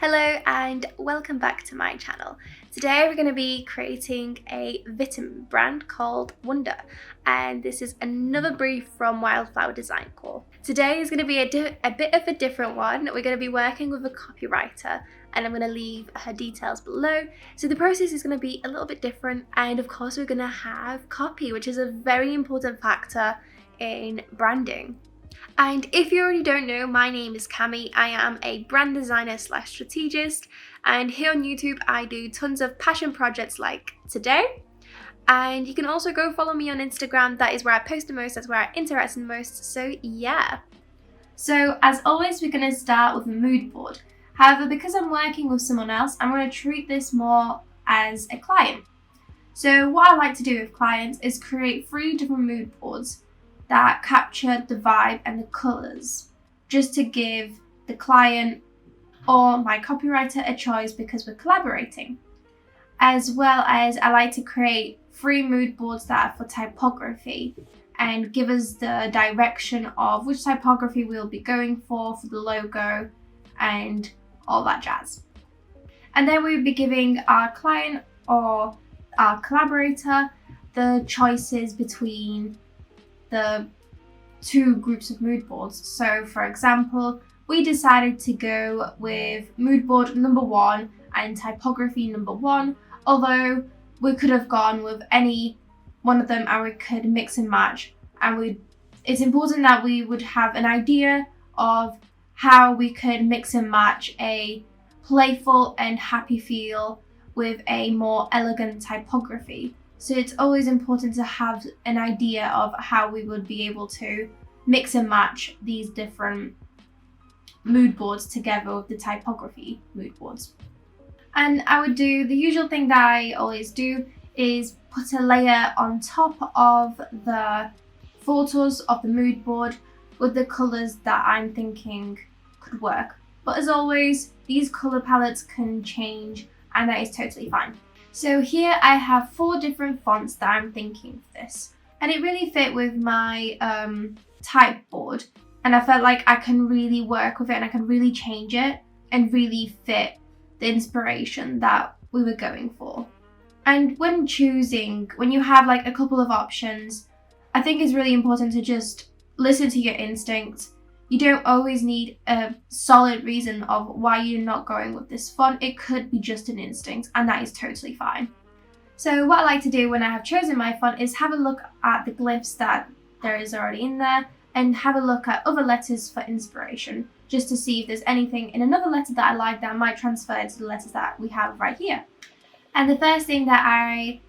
Hello and welcome back to my channel. Today we're going to be creating a vitamin brand called Wonder, and this is another brief from Wildflower Design Core. Today is going to be a bit of a different one. We're going to be working with a copywriter and I'm going to leave her details below. So the process is going to be a little bit different, and of course we're going to have copy, which is a very important factor in branding. And if you already don't know, my name is Cami. I am a brand designer / strategist, and here on YouTube I do tons of passion projects like today. And you can also go follow me on Instagram. That is where I post the most, that's where I interact the most, so yeah. So as always, we're going to start with a mood board. However, because I'm working with someone else, I'm going to treat this more as a client. So what I like to do with clients is create 3 different mood boards that capture the vibe and the colours, just to give the client or my copywriter a choice because we're collaborating. As well as I like to create 3 mood boards that are for typography and give us the direction of which typography we'll be going for the logo and all that jazz. And then we'll be giving our client or our collaborator the choices between the 2 groups of mood boards. So for example, we decided to go with mood board number 1 and typography number 1, although we could have gone with any one of them and we could mix and match. And it's important that we would have an idea of how we could mix and match a playful and happy feel with a more elegant typography. So it's always important to have an idea of how we would be able to mix and match these different mood boards together with the typography mood boards. And I would do the usual thing that I always do, is put a layer on top of the photos of the mood board with the colours that I'm thinking could work. But as always, these colour palettes can change and that is totally fine. So here I have 4 different fonts that I'm thinking for this, and it really fit with my type board, and I felt like I can really work with it and I can really change it and really fit the inspiration that we were going for. And when you have like a couple of options, I think it's really important to just listen to your instincts. You don't always need a solid reason of why you're not going with this font. It could be just an instinct, and that is totally fine. So what I like to do when I have chosen my font is have a look at the glyphs that there is already in there and have a look at other letters for inspiration, just to see if there's anything in another letter that I like that might transfer to the letters that we have right here. And the first thing that I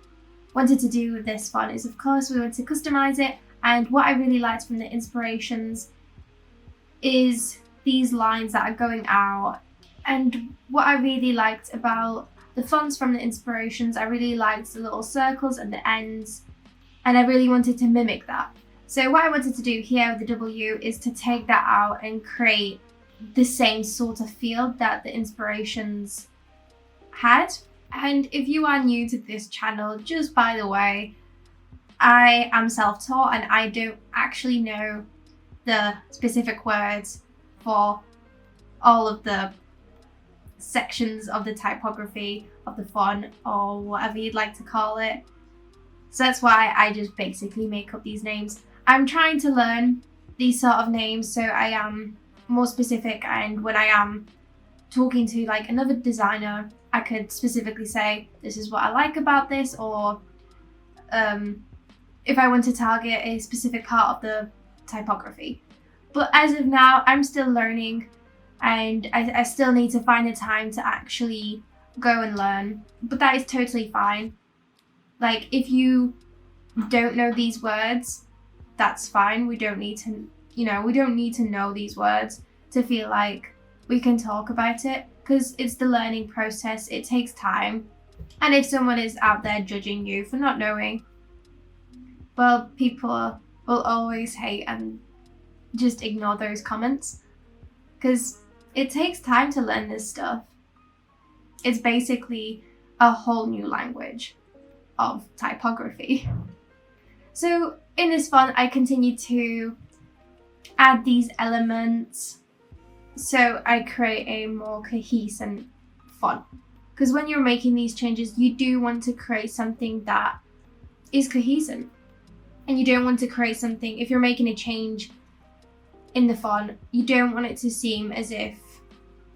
wanted to do with this font is, of course, we want to customize it. And what I really liked from the inspirations is these lines that are going out. And what I really liked about the fonts from the inspirations, I really liked the little circles at the ends, and I really wanted to mimic that. So what I wanted to do here with the W is to take that out and create the same sort of feel that the inspirations had. And if you are new to this channel, just by the way, I am self-taught and I don't actually know the specific words for all of the sections of the typography of the font, or whatever you'd like to call it. So that's why I just basically make up these names. I'm trying to learn these sort of names so I am more specific, and when I am talking to like another designer, I could specifically say this is what I like about this, or if I want to target a specific part of the typography. But as of now, I'm still learning, and I still need to find the time to actually go and learn. But that is totally fine. Like, if you don't know these words, that's fine. We don't need to know these words to feel like we can talk about it, because it's the learning process. It takes time. And if someone is out there judging you for not knowing, well, people will always hate, and just ignore those comments, because it takes time to learn this stuff. It's basically a whole new language of typography. So in this font, I continue to add these elements so I create a more cohesive font. Because when you're making these changes, you do want to create something that is cohesive. And you don't want to create something, if you're making a change in the font, you don't want it to seem as if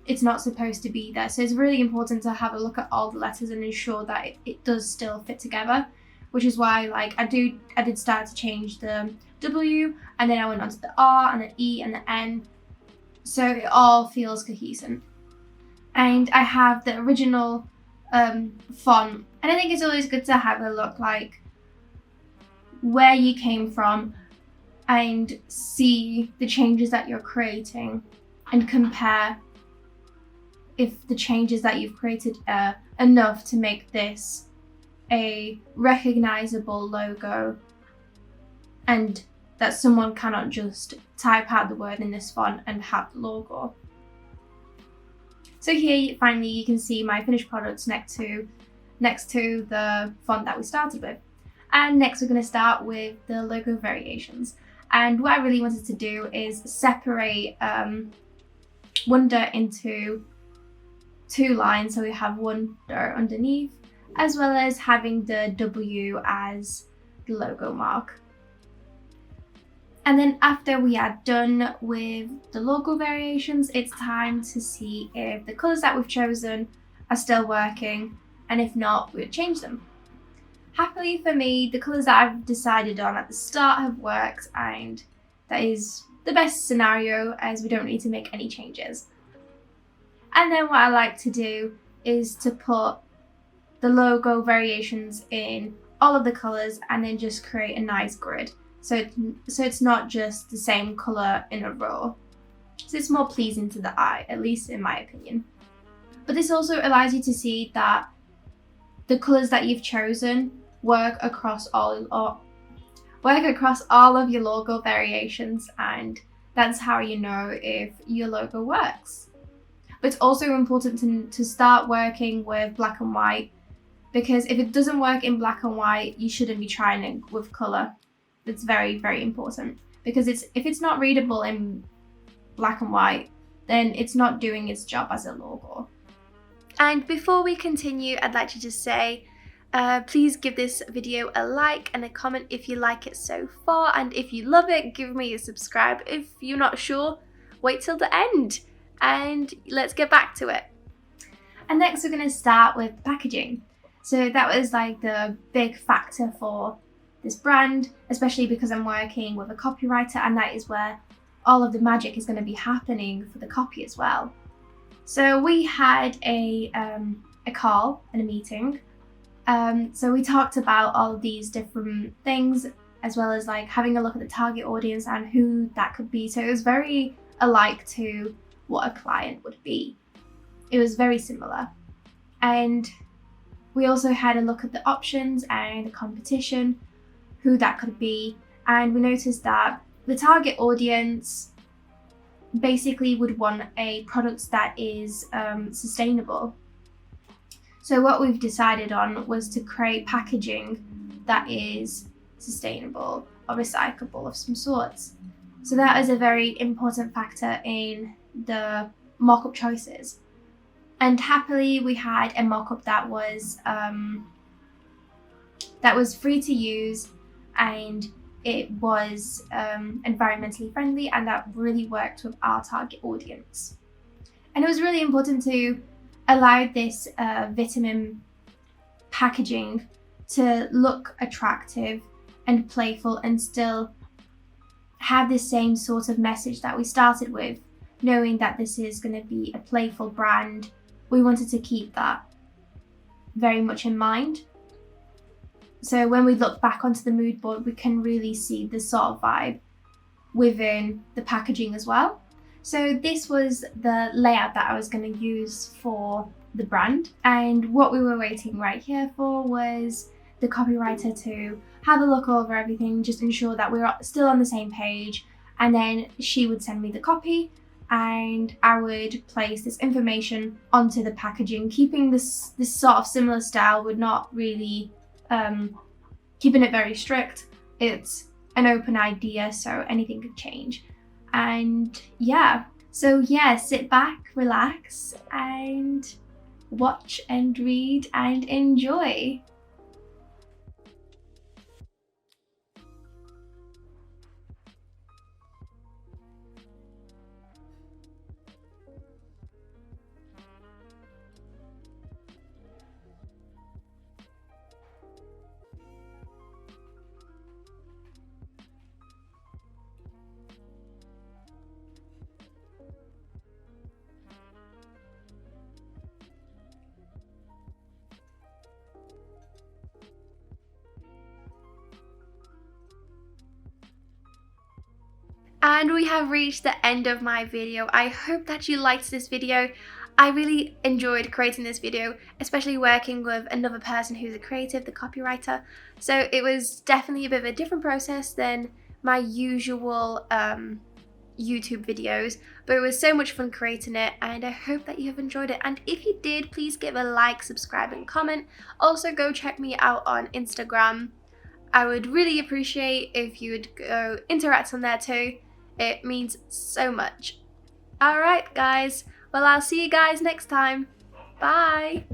it's not supposed to be there. So it's really important to have a look at all the letters and ensure that it does still fit together, which is why like I did start to change the W, and then I went on to the R and the E and the N, so it all feels cohesive. And I have the original font, and I think it's always good to have a look like where you came from and see the changes that you're creating and compare if the changes that you've created are enough to make this a recognizable logo and that someone cannot just type out the word in this font and have the logo. So here finally you can see my finished products next to the font that we started with. And next we're going to start with the logo variations. And what I really wanted to do is separate Wonder into two lines. So we have Wonder underneath, as well as having the W as the logo mark. And then after we are done with the logo variations, it's time to see if the colours that we've chosen are still working, and if not, we'll change them. Happily for me, the colours that I've decided on at the start have worked, and that is the best scenario as we don't need to make any changes. And then what I like to do is to put the logo variations in all of the colours and then just create a nice grid. So it's not just the same colour in a row. So it's more pleasing to the eye, at least in my opinion. But this also allows you to see that the colours that you've chosen work across all of your logo variations, and that's how you know if your logo works. But it's also important to start working with black and white, because if it doesn't work in black and white, you shouldn't be trying it with colour. It's very, very important, because if it's not readable in black and white, then it's not doing its job as a logo. And before we continue, I'd like to just say, please give this video a like and a comment if you like it so far, and if you love it, give me a subscribe. If you're not sure, wait till the end, and let's get back to it. And next we're going to start with packaging. So that was like the big factor for this brand, especially because I'm working with a copywriter, and that is where all of the magic is going to be happening for the copy as well. So we had a call and a meeting. So we talked about all of these different things, as well as like having a look at the target audience and who that could be. So it was very alike to what a client would be. It was very similar. And we also had a look at the options and the competition, who that could be. And we noticed that the target audience basically would want a product that is sustainable. So what we've decided on was to create packaging that is sustainable or recyclable of some sorts. So that is a very important factor in the mock-up choices. And happily we had a mock-up that was free to use, and it was environmentally friendly, and that really worked with our target audience. And it was really important to allow this vitamin packaging to look attractive and playful and still have the same sort of message that we started with, knowing that this is going to be a playful brand. We wanted to keep that very much in mind. So when we look back onto the mood board, we can really see the sort of vibe within the packaging as well. So this was the layout that I was going to use for the brand. And what we were waiting right here for was the copywriter to have a look over everything, just ensure that we're still on the same page. And then she would send me the copy, and I would place this information onto the packaging, keeping this sort of similar style. We're not really keeping it very strict. It's an open idea, so anything could change. And yeah, So yeah, sit back, relax, and watch and read and enjoy. And we have reached the end of my video. I hope that you liked this video. I really enjoyed creating this video, especially working with another person who's a creative, the copywriter. So it was definitely a bit of a different process than my usual YouTube videos, but it was so much fun creating it, and I hope that you have enjoyed it. And if you did, please give a like, subscribe and comment. Also go check me out on Instagram. I would really appreciate if you would go interact on there too. It means so much. Alright guys, well I'll see you guys next time. Bye!